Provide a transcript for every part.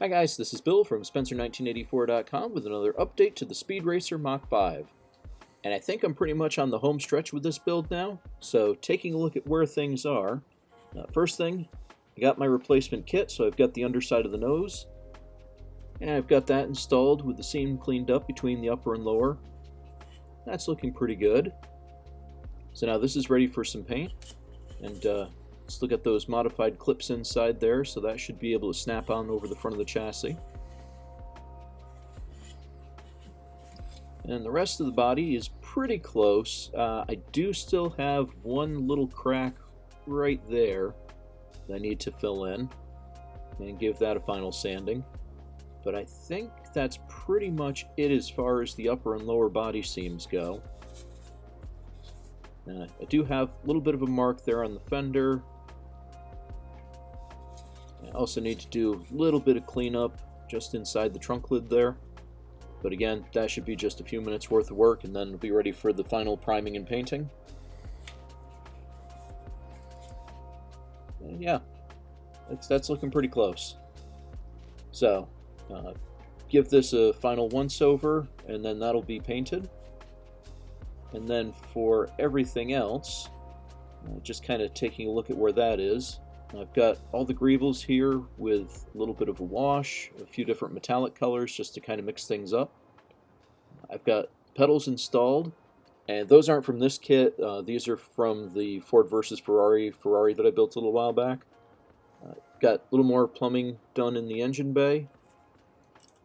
Hi guys, this is Bill from Spencer1984.com with another update to the Speed Racer Mach 5. And I think I'm pretty much on the home stretch with this build now, so taking a look at where things are. First thing, I got my replacement kit, so I've got the underside of the nose. And I've got that installed with the seam cleaned up between the upper and lower. That's looking pretty good. So now this is ready for some paint. And let's look at those modified clips inside there, so that should be able to snap on over the front of the chassis. And the rest of the body is pretty close. I do still have one little crack right there that I need to fill in and give that a final sanding. But I think that's pretty much it as far as the upper and lower body seams go. I do have a little bit of a mark there on the fender. I also need to do a little bit of cleanup just inside the trunk lid there. But again, that should be just a few minutes worth of work, and then it'll be ready for the final priming and painting. And yeah, that's looking pretty close. So, give this a final once-over, and then that'll be painted. And then for everything else, just kind of taking a look at where that is. I've got all the greebles here with a little bit of a wash, a few different metallic colors just to kind of mix things up. I've got pedals installed, and those aren't from this kit. These are from the Ford versus Ferrari that I built a little while back. Got a little more plumbing done in the engine bay,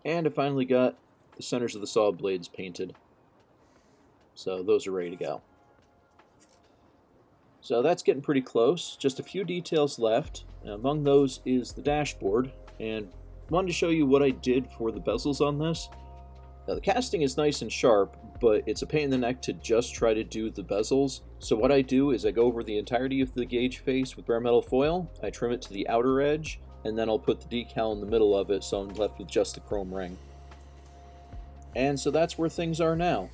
and I finally got the centers of the saw blades painted. So those are ready to go. So that's getting pretty close. Just a few details left. Among those is the dashboard, and wanted to show you what I did for the bezels on this. Now the casting is nice and sharp, but it's a pain in the neck to just try to do the bezels. So what I do is I go over the entirety of the gauge face with bare metal foil, I trim it to the outer edge, and then I'll put the decal in the middle of it so I'm left with just the chrome ring. And so that's where things are now.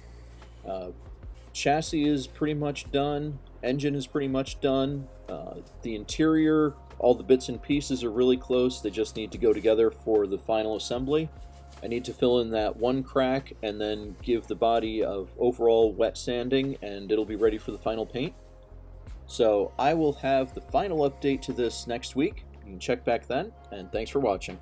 Chassis is pretty much done, engine is pretty much done, the interior, all the bits and pieces are really close, they just need to go together for the final assembly. I need to fill in that one crack and then give the body of overall wet sanding, and it'll be ready for the final paint. So I will have the final update to this next week. You can check back then, and thanks for watching.